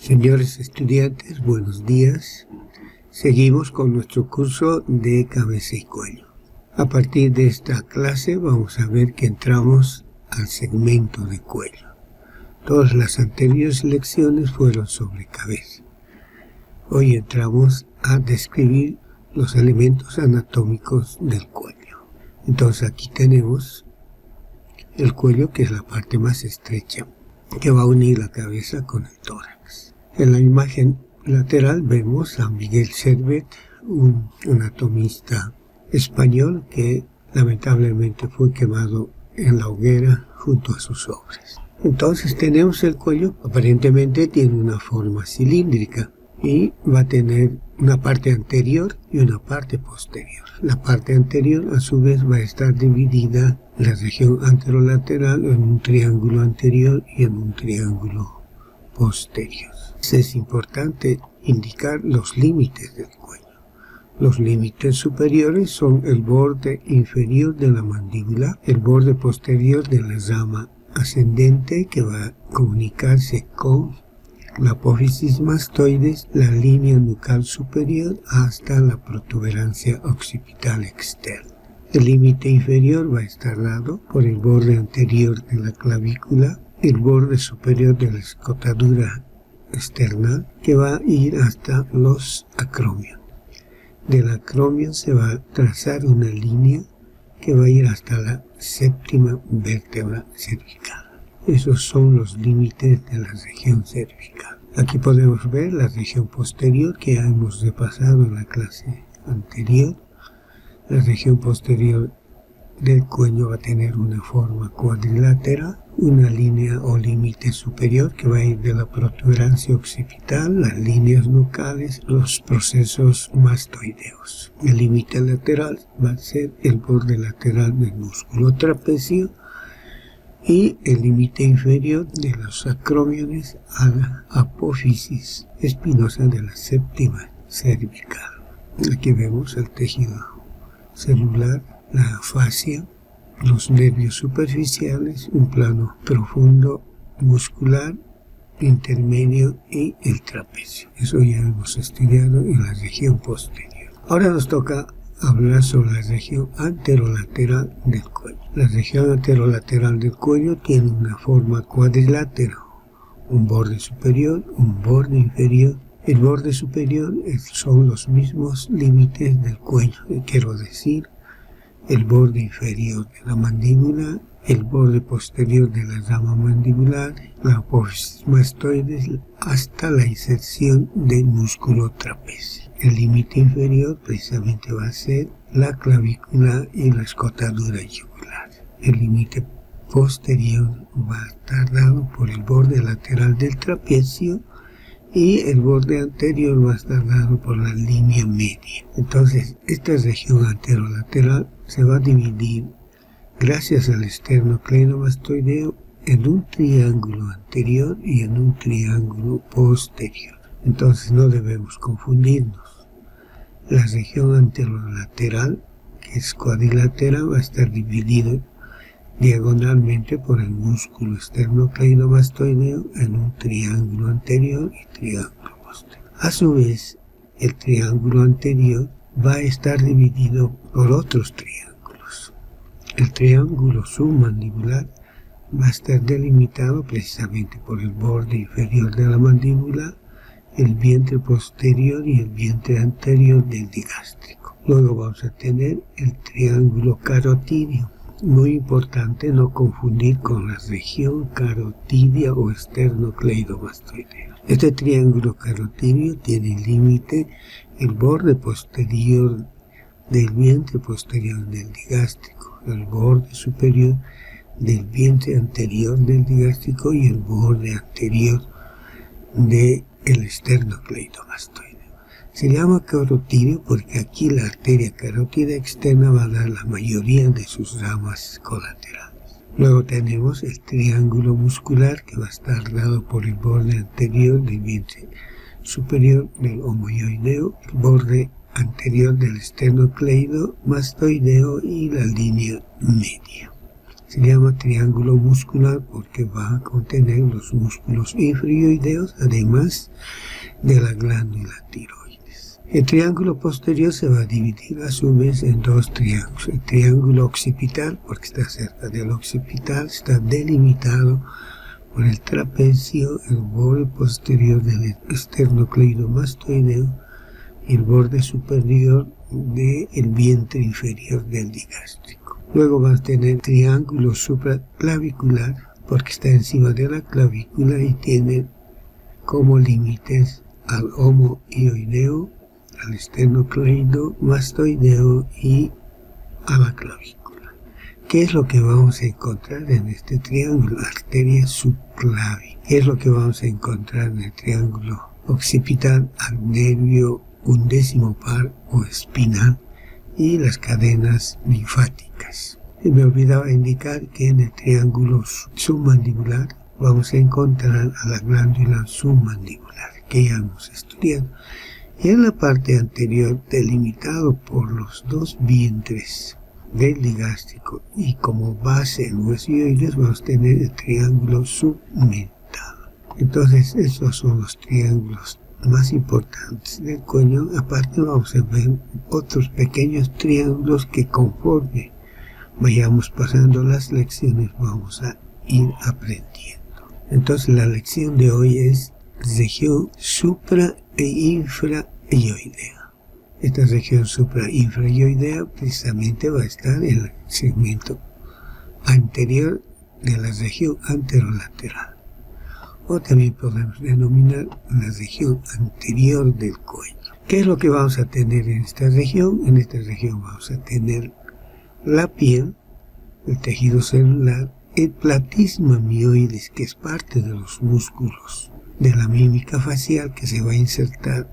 Señores estudiantes, buenos días. Seguimos con nuestro curso de cabeza y cuello. A partir de esta clase vamos a ver que entramos al segmento de cuello. Todas las anteriores lecciones fueron sobre cabeza. Hoy entramos a describir los elementos anatómicos del cuello. Entonces aquí tenemos el cuello, que es la parte más estrecha, que va a unir la cabeza con el tórax. En la imagen lateral vemos a Miguel Servet, un anatomista español que lamentablemente fue quemado en la hoguera junto a sus obras. Entonces tenemos el cuello, aparentemente tiene una forma cilíndrica y va a tener una parte anterior y una parte posterior. La parte anterior a su vez va a estar dividida en la región anterolateral en un triángulo anterior y en un triángulo posterior. Es importante indicar los límites del cuello. Los límites superiores son el borde inferior de la mandíbula, el borde posterior de la rama ascendente que va a comunicarse con la apófisis mastoides, la línea nucal superior hasta la protuberancia occipital externa. El límite inferior va a estar dado por el borde anterior de la clavícula, el borde superior de la escotadura externa que va a ir hasta los acromion. Del acromion se va a trazar una línea que va a ir hasta la séptima vértebra cervical. Esos son los límites de la región cervical. Aquí podemos ver la región posterior que ya hemos repasado en la clase anterior. La región posterior del cuello va a tener una forma cuadrilátera, una línea o límite superior que va a ir de la protuberancia occipital, las líneas nucales, los procesos mastoideos. El límite lateral va a ser el borde lateral del músculo trapecio y el límite inferior de los acrómiones a la apófisis espinosa de la séptima cervical. Aquí vemos el tejido celular, la fascia, los nervios superficiales, un plano profundo muscular, intermedio y el trapecio. Eso ya hemos estudiado en la región posterior. Ahora nos toca hablar sobre la región anterolateral del cuello. La región anterolateral del cuello tiene una forma cuadrilátera, un borde superior, un borde inferior. El borde superior son los mismos límites del cuello, quiero decir, el borde inferior de la mandíbula, el borde posterior de la rama mandibular, la apófisis mastoides hasta la inserción del músculo trapecio. El límite inferior precisamente va a ser la clavícula y la escotadura yugular. El límite posterior va a estar dado por el borde lateral del trapecio y el borde anterior va a estar dado por la línea media. Entonces, esta región anterolateral se va a dividir, gracias al esternocleidomastoideo, en un triángulo anterior y en un triángulo posterior. Entonces, no debemos confundirnos. La región anterolateral, que es cuadrilátera, va a estar dividida diagonalmente por el músculo esternocleidomastoideo en un triángulo anterior y triángulo posterior. A su vez, el triángulo anterior va a estar dividido por otros triángulos. El triángulo submandibular va a estar delimitado precisamente por el borde inferior de la mandíbula, el vientre posterior y el vientre anterior del digástrico. Luego vamos a tener el triángulo carotídeo. Muy importante no confundir con la región carotidia o esternocleidomastoideo. Este triángulo carotídeo tiene límite el borde posterior del vientre posterior del digástrico, el borde superior del vientre anterior del digástrico y el borde anterior del esternocleidomastoideo. Se llama carotídeo porque aquí la arteria carótida externa va a dar la mayoría de sus ramas colaterales. Luego tenemos el triángulo muscular que va a estar dado por el borde anterior del vientre superior del homoioideo, el borde anterior del esternocleidomastoideo y la línea media. Se llama triángulo muscular porque va a contener los músculos infrahioideos, además de la glándula tiroides. El triángulo posterior se va a dividir a su vez en dos triángulos. El triángulo occipital, porque está cerca del occipital, está delimitado por el trapecio, el borde posterior del esternocleidomastoideo y el borde superior del vientre inferior del digástrico. Luego va a tener triángulo supraclavicular porque está encima de la clavícula y tiene como límites al homohioideo, al esternocleidomastoideo y a la clavícula. ¿Qué es lo que vamos a encontrar en este triángulo? Arteria subclávica. ¿Qué es lo que vamos a encontrar en el triángulo occipital? Al nervio undécimo par o espinal y las cadenas linfáticas. Y me olvidaba indicar que en el triángulo submandibular vamos a encontrar a la glándula submandibular, que ya hemos estudiado. Y en la parte anterior, delimitado por los dos vientres del digástrico y como base en huesioides, vamos a tener el triángulo submental. Entonces, estos son los triángulos más importantes del cuello. Aparte vamos a ver otros pequeños triángulos que conforme vayamos pasando las lecciones vamos a ir aprendiendo. Entonces la lección de hoy es región supra e infrahioidea. Esta región supra e infrahioidea precisamente va a estar en el segmento anterior de la región anterolateral, o también podemos denominar la región anterior del cuello. ¿Qué es lo que vamos a tener en esta región? En esta región vamos a tener la piel, el tejido celular, el platisma mioides, que es parte de los músculos de la mímica facial, que se va a insertar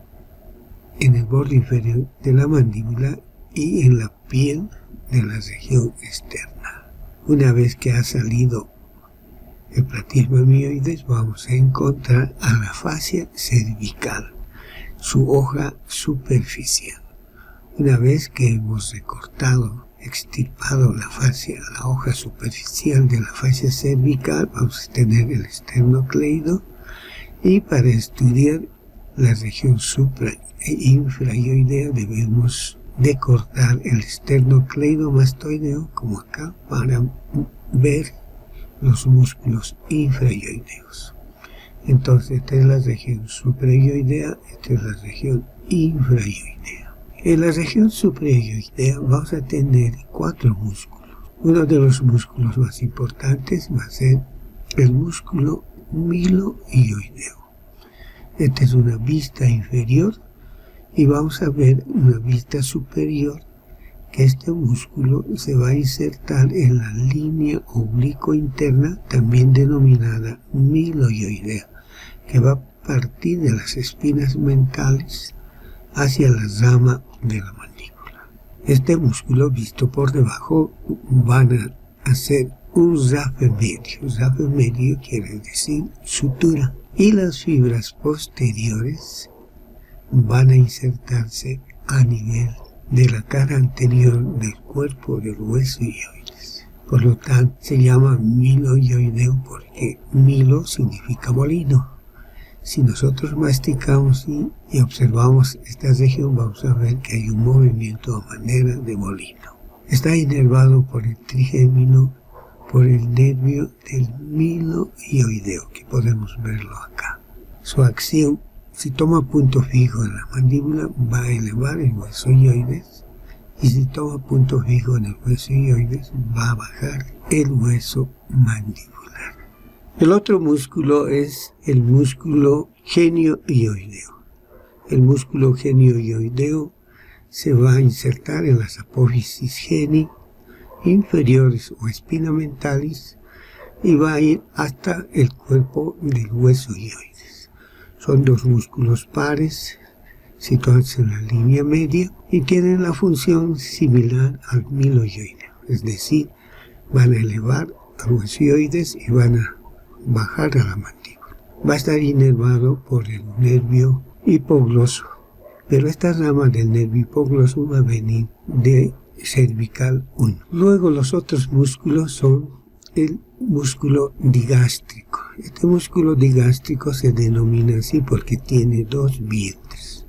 en el borde inferior de la mandíbula y en la piel de la región externa. Una vez que ha salido el platisma mioides, vamos a encontrar a la fascia cervical, su hoja superficial. Una vez que hemos recortado, extirpado la hoja superficial de la fascia cervical, vamos a tener el esternocleido, y para estudiar la región supra e infrahioidea debemos de cortar el esternocleidomastoideo, como acá, para ver los músculos infrahioideos. Entonces esta es la región suprahioidea, esta es la región infrahioidea. En la región suprahioidea vamos a tener 4 músculos. Uno de los músculos más importantes va a ser el músculo milohioideo. Esta es una vista inferior y vamos a ver una vista superior, que este músculo se va a insertar en la línea oblicuo interna, también denominada milohioidea, que va a partir de las espinas mentales hacia la rama de la mandíbula. Este músculo, visto por debajo, van a hacer un rafe medio. Rafe medio quiere decir sutura. Y las fibras posteriores van a insertarse a nivel de la cara anterior del cuerpo del hueso hioides. Por lo tanto, se llama milohioideo porque milo significa molino. Si nosotros masticamos y observamos esta región, vamos a ver que hay un movimiento a manera de molino. Está inervado por el trigémino, por el nervio del milohioideo, que podemos verlo acá. Su acción, si toma punto fijo en la mandíbula, va a elevar el hueso hioides, y si toma punto fijo en el hueso hioides, va a bajar el hueso mandibular. El otro músculo es el músculo geniohioideo. El músculo geniohioideo se va a insertar en las apófisis geni inferiores o espina mentalis y va a ir hasta el cuerpo del hueso hioides. Son 2 músculos pares situados en la línea media y tienen la función similar al milohioideo, es decir, van a elevar al hueso hioides y van a bajar a la mandíbula. Va a estar inervado por el nervio hipogloso, pero esta rama del nervio hipogloso va a venir de cervical 1. Luego los otros músculos son el músculo digástrico. Este músculo digástrico se denomina así porque tiene dos vientres.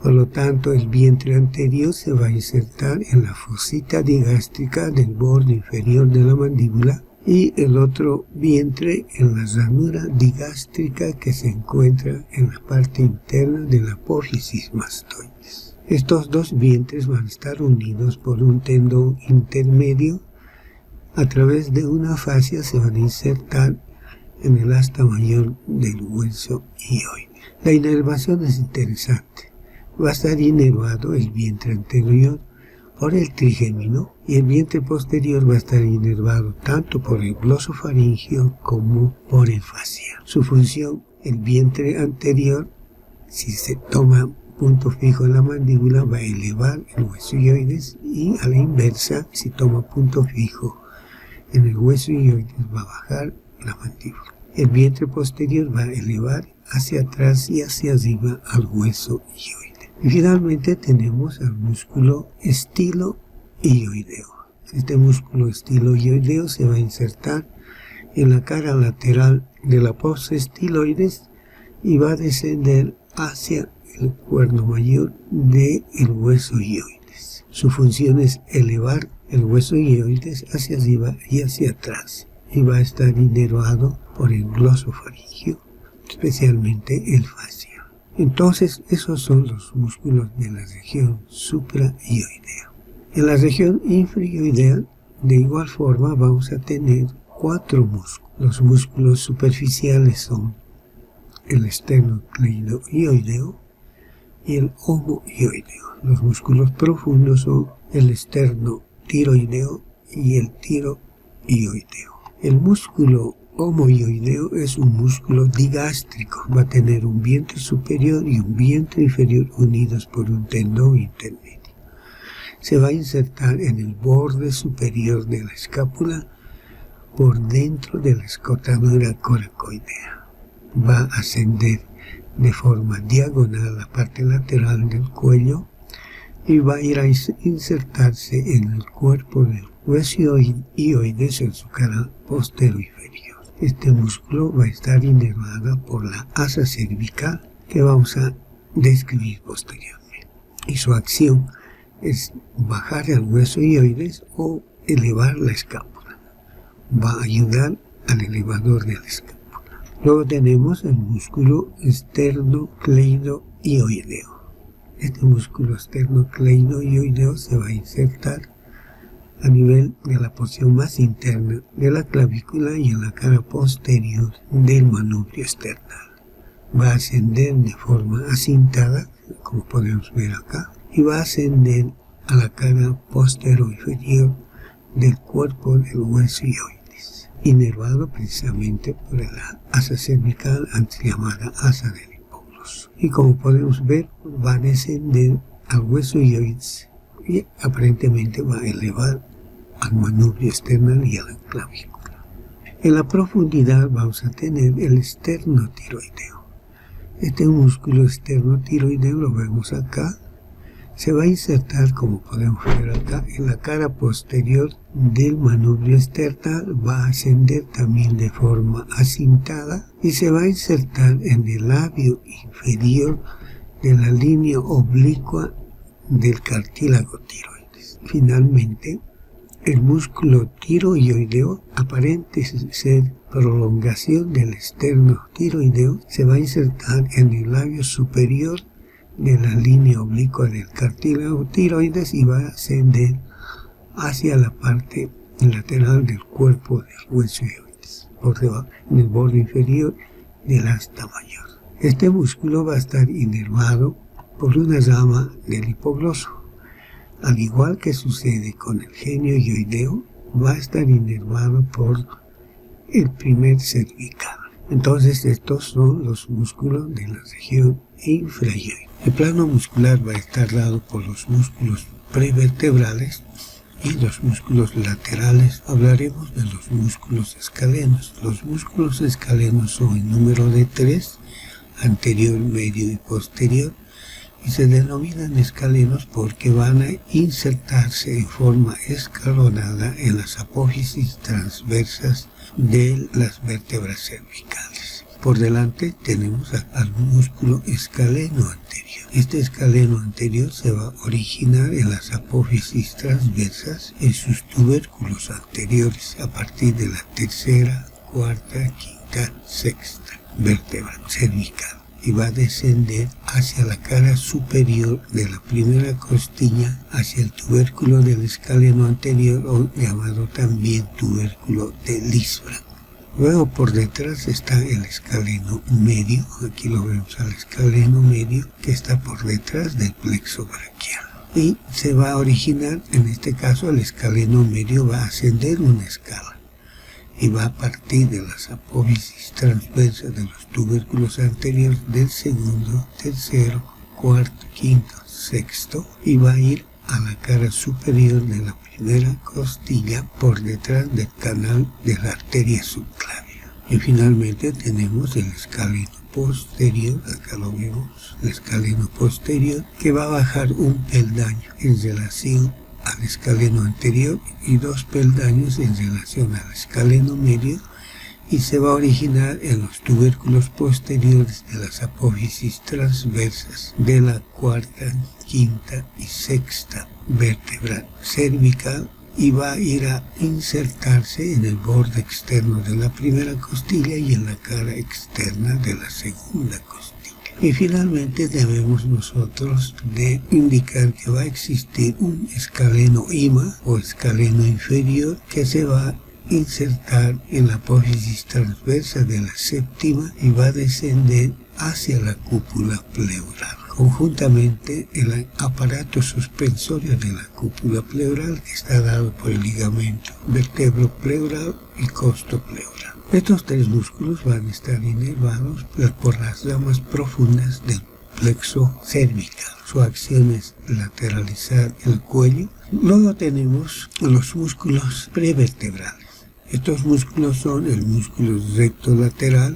Por lo tanto, el vientre anterior se va a insertar en la fosita digástrica del borde inferior de la mandíbula y el otro vientre en la ranura digástrica que se encuentra en la parte interna de la apófisis mastoides. Estos dos vientres van a estar unidos por un tendón intermedio. A través de una fascia se van a insertar en el asta mayor del hueso hioide. La inervación es interesante. Va a estar inervado el vientre anterior por el trigémino y el vientre posterior va a estar inervado tanto por el glosofaringio como por el fascia. Su función, el vientre anterior, si se toma punto fijo en la mandíbula, va a elevar el hueso hioides y a la inversa, si toma punto fijo en el hueso hioides, va a bajar la mandíbula. El vientre posterior va a elevar hacia atrás y hacia arriba al hueso hioide. Y finalmente tenemos al músculo estilohioideo. Este músculo estilohioideo se va a insertar en la cara lateral de la apófisis estiloides y va a descender hacia el cuerno mayor del hueso hioides. Su función es elevar el hueso hioides hacia arriba y hacia atrás y va a estar inervado por el glosofaringio, especialmente el fascia. Entonces, esos son los músculos de la región suprahioidea. En la región infrahioidea, de igual forma, vamos a tener 4 músculos. Los músculos superficiales son el esternocleidohioideo y el homohioideo. Los músculos profundos son el esternotiroideo y el tirohioideo. El músculo homohioideo es un músculo digástrico. Va a tener un vientre superior y un vientre inferior unidos por un tendón intermedio. Se va a insertar en el borde superior de la escápula por dentro de la escotadura coracoidea. Va a ascender de forma diagonal a la parte lateral del cuello y va a ir a insertarse en el cuerpo del hueso hioides en su cara posterior inferior. Este músculo va a estar inervado por la asa cervical que vamos a describir posteriormente. Y su acción es bajar el hueso hioides o elevar la escápula. Va a ayudar al elevador de la escápula. Luego tenemos el músculo esternocleidohioideo. Este músculo esternocleidohioideo se va a insertar a nivel de la porción más interna de la clavícula y en la cara posterior del manubrio esternal. Va a ascender de forma acintada, como podemos ver acá, y va a ascender a la cara posterior inferior del cuerpo del hueso hioides, inervado precisamente por la asa cervical, antes llamada asa del hipogloso. Y como podemos ver, va a descender al hueso hioides y aparentemente va a elevar al manubrio esternal y a la clavícula. En la profundidad vamos a tener el esternotiroideo. Este músculo esternotiroideo lo vemos acá. Se va a insertar, como podemos ver acá, en la cara posterior del manubrio esternal. Va a ascender también de forma acintada y se va a insertar en el labio inferior de la línea oblicua del cartílago tiroides. Finalmente, el músculo tiroideo, aparente ser prolongación del esternotiroideo, se va a insertar en el labio superior de la línea oblicua del cartílago tiroides y va a ascender hacia la parte lateral del cuerpo del hueso hioides, por debajo, en el borde inferior del asta mayor. Este músculo va a estar inervado por una rama del hipogloso. Al igual que sucede con el genio hioideo, va a estar inervado por el primer cervical. Entonces, estos son los músculos de la región infrahioide. El plano muscular va a estar dado por los músculos prevertebrales y los músculos laterales. Hablaremos de los músculos escalenos. Los músculos escalenos son en número de 3, anterior, medio y posterior. y se denominan escalenos porque van a insertarse en forma escalonada en las apófisis transversas de las vértebras cervicales. Por delante tenemos al músculo escaleno anterior. Este escaleno anterior se va a originar en las apófisis transversas en sus tubérculos anteriores a partir de la tercera, cuarta, quinta, sexta vértebra cervical, y va a descender hacia la cara superior de la primera costilla, hacia el tubérculo del escaleno anterior, o llamado también tubérculo de Lisbranch. Luego por detrás está el escaleno medio, aquí lo vemos al escaleno medio, que está por detrás del plexo braquial. Y se va a originar, en este caso el escaleno medio va a ascender una escala y va a partir de las apófisis transversas de los tubérculos anteriores del segundo, tercero, cuarto, quinto, sexto, y va a ir a la cara superior de la primera costilla por detrás del canal de la arteria subclavia. Y finalmente tenemos el escaleno posterior, acá lo vemos, el escaleno posterior, que va a bajar un peldaño en relación al escaleno anterior y 2 peldaños en relación al escaleno medio, y se va a originar en los tubérculos posteriores de las apófisis transversas de la cuarta, quinta y sexta vértebra cervical, y va a ir a insertarse en el borde externo de la primera costilla y en la cara externa de la segunda costilla. Y finalmente debemos nosotros de indicar que va a existir un escaleno IMA o escaleno inferior que se va a insertar en la apófisis transversa de la séptima y va a descender hacia la cúpula pleural. Conjuntamente el aparato suspensorio de la cúpula pleural, que está dado por el ligamento vertebropleural y costopleural. Estos 3 músculos van a estar inervados por las ramas profundas del plexo cervical. Su acción es lateralizar el cuello. Luego tenemos los músculos prevertebrales. Estos músculos son el músculo recto lateral,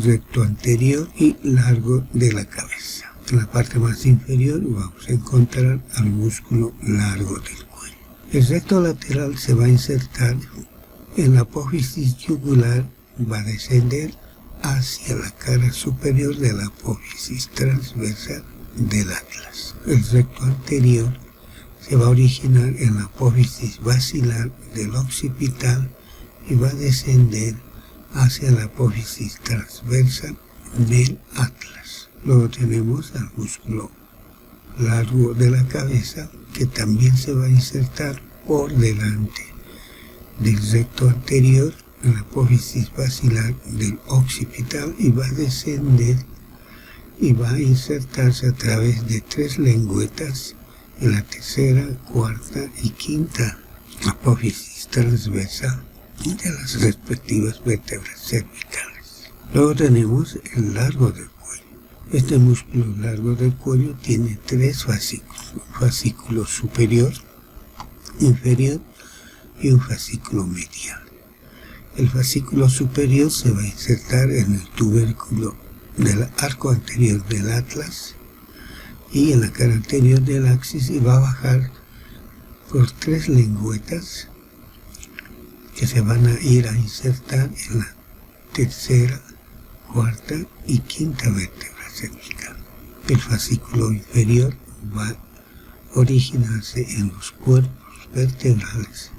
recto anterior y largo de la cabeza. En la parte más inferior vamos a encontrar al músculo largo del cuello. El recto lateral se va a insertar en la apófisis yugular, va a descender hacia la cara superior de la apófisis transversal del atlas. El recto anterior se va a originar en la apófisis basilar del occipital y va a descender hacia la apófisis transversal del atlas. Luego tenemos al músculo largo de la cabeza, que también se va a insertar por delante del recto anterior en la apófisis basilar del occipital y va a descender y va a insertarse a través de 3 lengüetas en la tercera, cuarta y quinta apófisis transversal de las respectivas vértebras cervicales. Luego tenemos el largo del cuello. Este músculo largo del cuello tiene 3 fascículos: un fascículo superior, inferior y un fascículo medial. El fascículo superior se va a insertar en el tubérculo del arco anterior del atlas y en la cara anterior del axis, y va a bajar por 3 lengüetas que se van a ir a insertar en la tercera, cuarta y quinta vértebra cervical. El fascículo inferior va a originarse en los cuerpos vertebrales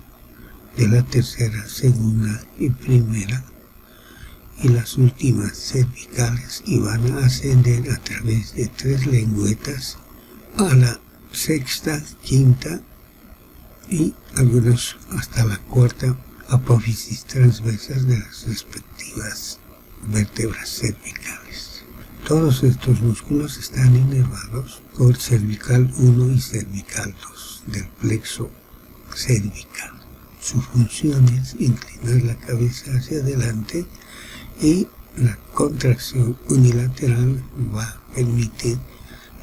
de la tercera, segunda y primera, y las últimas cervicales, y van a ascender a través de 3 lengüetas a la sexta, quinta y algunos hasta la cuarta apófisis transversas de las respectivas vértebras cervicales. Todos estos músculos están inervados por cervical 1 y cervical 2 del plexo cervical. Su función es inclinar la cabeza hacia adelante, y la contracción unilateral va a permitir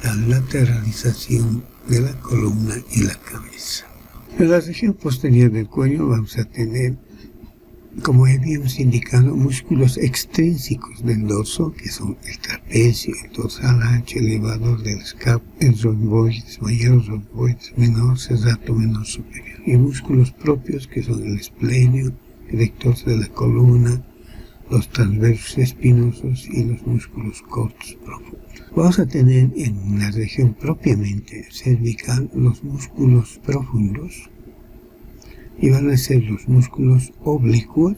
la lateralización de la columna y la cabeza. En la región posterior del cuello vamos a tener como habíamos indicado, músculos extrínsecos del dorso, que son el trapecio, el dorsal ancho, el elevador del escapo, el romboides mayor, romboides menor, serrato menor superior, y músculos propios, que son el esplenio, el rector de la columna, los transversos espinosos y los músculos cortos profundos. Vamos a tener en la región propiamente cervical los músculos profundos, y van a ser los músculos oblicuos,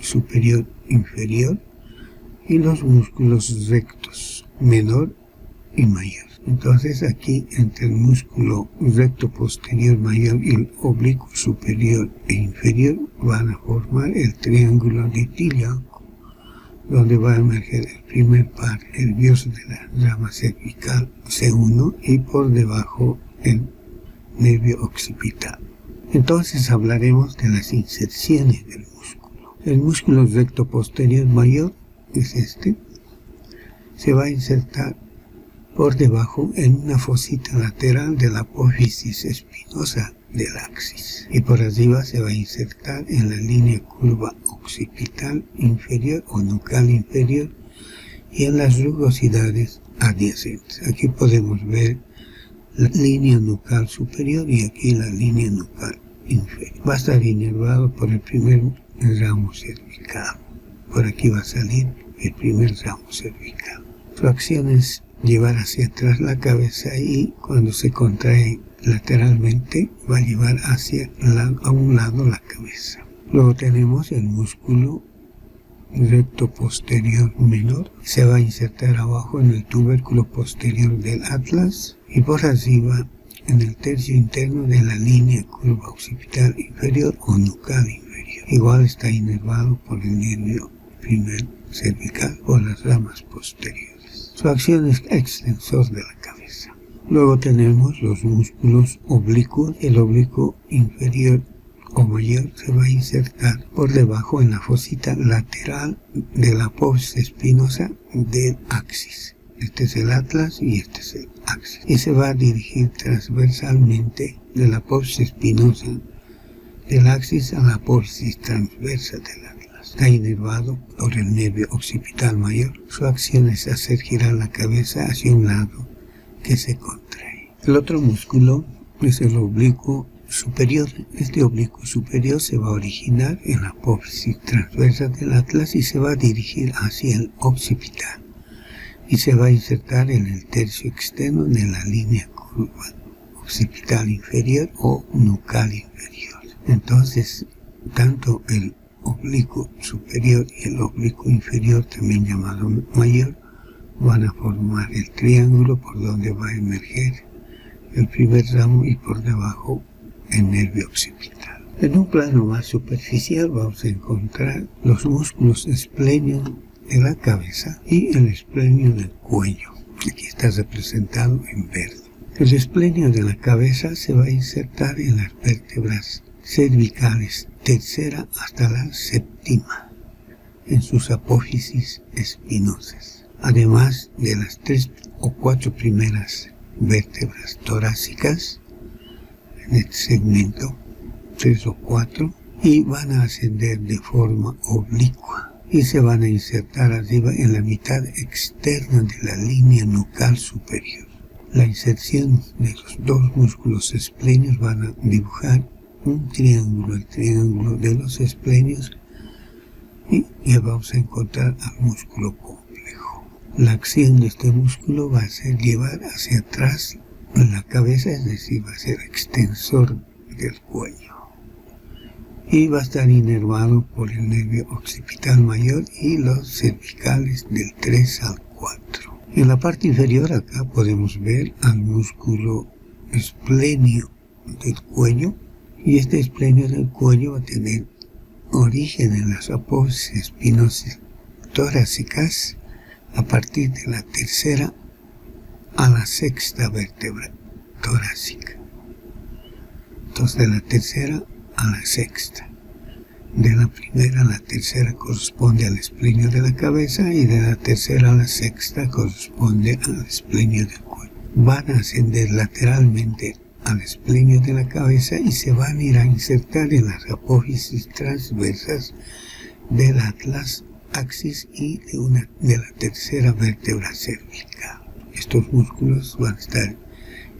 superior, inferior, y los músculos rectos, menor y mayor. Entonces aquí entre el músculo recto posterior mayor y el oblicuo superior e inferior van a formar el triángulo de Tiliaco, donde va a emerger el primer par nervioso de la rama cervical C1 y por debajo el nervio occipital. Entonces hablaremos de las inserciones del músculo. El músculo recto posterior mayor es este. Se va a insertar por debajo en una fosita lateral de la apófisis espinosa del axis. Y por arriba se va a insertar en la línea curva occipital inferior o nucal inferior y en las rugosidades adyacentes. Aquí podemos ver la línea nucal superior y aquí la línea nucal inferior. Va a estar inervado por el primer ramo cervical. Por aquí va a salir el primer ramo cervical. Su acción es llevar hacia atrás la cabeza y cuando se contrae lateralmente va a llevar a un lado la cabeza. Luego tenemos el músculo recto posterior menor. Se va a insertar abajo en el tubérculo posterior del atlas y por arriba en el tercio interno de la línea curva occipital inferior o nucal inferior. Igual está inervado por el nervio primer cervical o las ramas posteriores. Su acción es extensor de la cabeza. Luego tenemos los músculos oblicuos. El oblicuo inferior o mayor se va a insertar por debajo en la fosita lateral de la apófisis espinosa del axis. Este es el atlas y este es el axis. Y se va a dirigir transversalmente de la apófisis espinosa del axis a la apófisis transversa del atlas. Está inervado por el nervio occipital mayor. Su acción es hacer girar la cabeza hacia un lado que se contrae. El otro músculo es el oblicuo superior. Este oblicuo superior se va a originar en la apófisis transversa del atlas y se va a dirigir hacia el occipital. Y se va a insertar en el tercio externo de la línea curva occipital inferior o nucal inferior. Entonces, tanto el oblicuo superior y el oblicuo inferior, también llamado mayor, van a formar el triángulo por donde va a emerger el primer ramo y por debajo el nervio occipital. En un plano más superficial vamos a encontrar los músculos esplenios de la cabeza y el esplenio del cuello. Aquí está representado en verde. El esplenio de la cabeza se va a insertar en las vértebras cervicales tercera hasta la séptima, en sus apófisis espinosas, además de las 3 o 4 primeras vértebras torácicas en este segmento, 3 o 4, y van a ascender de forma oblicua y se van a insertar arriba en la mitad externa de la línea nucal superior. La inserción de los dos músculos esplenios van a dibujar un triángulo, el triángulo de los esplenios, y ya vamos a encontrar al músculo complejo. La acción de este músculo va a ser llevar hacia atrás la cabeza, es decir, va a ser extensor del cuello. Y va a estar inervado por el nervio occipital mayor y los cervicales del 3 al 4. En la parte inferior acá podemos ver al músculo esplenio del cuello, y este esplenio del cuello va a tener origen en las apófisis espinosas torácicas a partir de la tercera a la sexta vértebra torácica. Entonces de la tercera a la sexta. De la primera a la tercera corresponde al esplenio de la cabeza y de la tercera a la sexta corresponde al esplenio del cuello. Van a ascender lateralmente al esplenio de la cabeza y se van a ir a insertar en las apófisis transversas del atlas, axis y de la tercera vértebra cervical. Estos músculos van a estar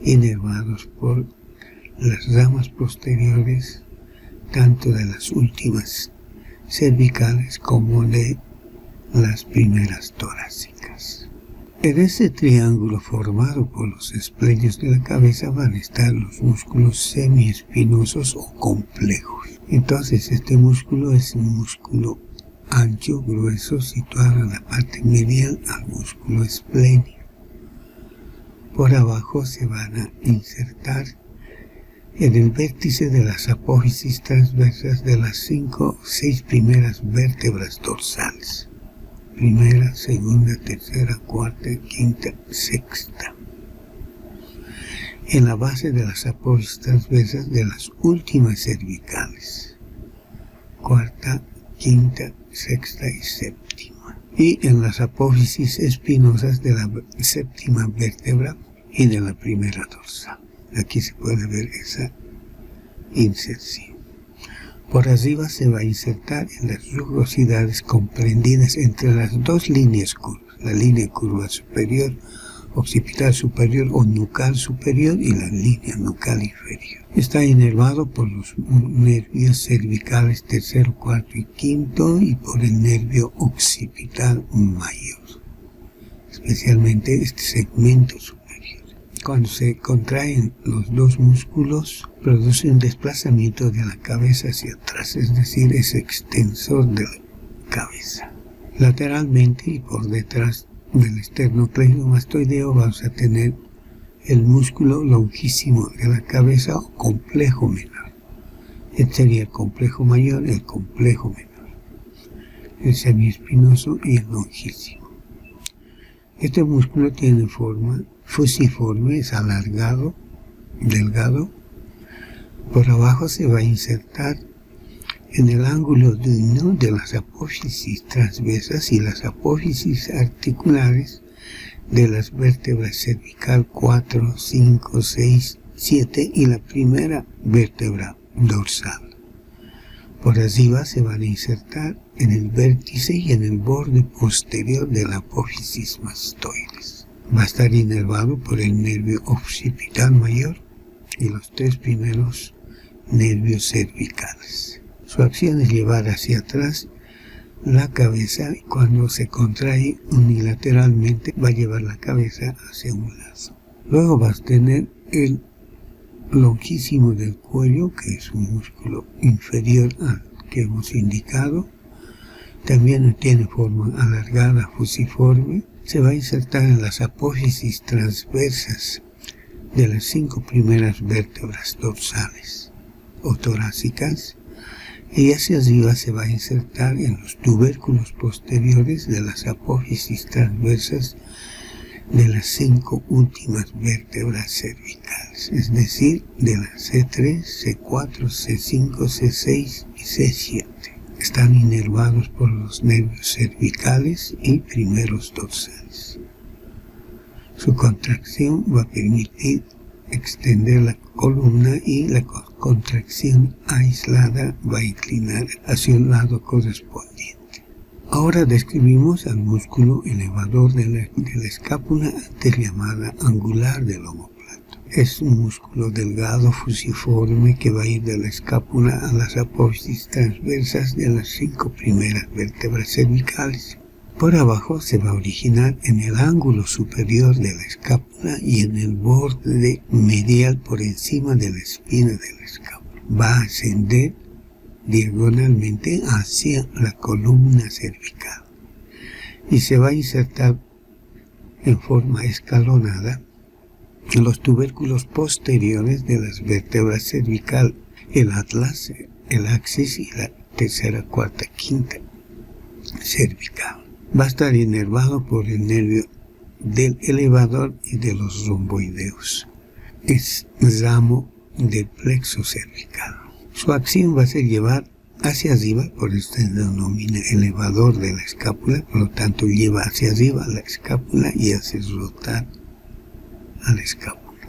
inervados por las ramas posteriores, tanto de las últimas cervicales como de las primeras torácicas. En ese triángulo formado por los esplenios de la cabeza van a estar los músculos semiespinosos o complejos. Entonces este músculo es un músculo ancho, grueso, situado en la parte medial al músculo espléneo. Por abajo se van a insertar en el vértice de las apófisis transversas de las 5 o 6 primeras vértebras dorsales. Primera, segunda, tercera, cuarta, quinta, sexta. En la base de las apófisis transversas de las últimas cervicales. Cuarta, quinta, sexta y séptima. Y en las apófisis espinosas de la séptima vértebra y de la primera dorsal. Aquí se puede ver esa inserción. Por arriba se va a insertar en las rugosidades comprendidas entre las dos líneas curvas, la línea curva superior, occipital superior o nucal superior y la línea nucal inferior. Está inervado por los nervios cervicales tercero, cuarto y quinto y por el nervio occipital mayor, especialmente este segmento superior. Cuando se contraen los dos músculos, produce un desplazamiento de la cabeza hacia atrás, es decir, es extensor de la cabeza. Lateralmente y por detrás del esternocleidomastoideo vamos a tener el músculo longísimo de la cabeza o complejo menor. Este sería el complejo mayor, el complejo menor, el semiespinoso y el longísimo. Este músculo tiene forma fusiforme, es alargado, delgado. Por abajo se va a insertar en el ángulo duino de las apófisis transversas y las apófisis articulares de las vértebras cervical 4, 5, 6, 7 y la primera vértebra dorsal. Por arriba se van a insertar en el vértice y en el borde posterior de la apófisis mastoides. Va a estar inervado por el nervio occipital mayor y los 3 primeros nervios cervicales. Su acción es llevar hacia atrás la cabeza y cuando se contrae unilateralmente va a llevar la cabeza hacia un lado. Luego vas a tener el longísimo del cuello, que es un músculo inferior al que hemos indicado. También tiene forma alargada, fusiforme. Se va a insertar en las apófisis transversas de las 5 primeras vértebras dorsales o torácicas y hacia arriba se va a insertar en los tubérculos posteriores de las apófisis transversas de las 5 últimas vértebras cervicales, es decir, de la C3, C4, C5, C6 y C7. Están inervados por los nervios cervicales y primeros dorsales. Su contracción va a permitir extender la columna y la contracción aislada va a inclinar hacia un lado correspondiente. Ahora describimos al músculo elevador de la escápula, antes llamada angular del omóplato. Es un músculo delgado, fusiforme, que va a ir de la escápula a las apófisis transversas de las 5 primeras vértebras cervicales. Por abajo se va a originar en el ángulo superior de la escápula y en el borde medial por encima de la espina de la escápula. Va a ascender diagonalmente hacia la columna cervical y se va a insertar en forma escalonada en los tubérculos posteriores de las vértebras cervical, el atlas, el axis y la tercera, cuarta, quinta cervical. Va a estar inervado por el nervio del elevador y de los romboideos. Es ramo del plexo cervical. Su acción va a ser llevar hacia arriba, por eso se denomina elevador de la escápula, por lo tanto lleva hacia arriba la escápula y hace rotar a la escápula.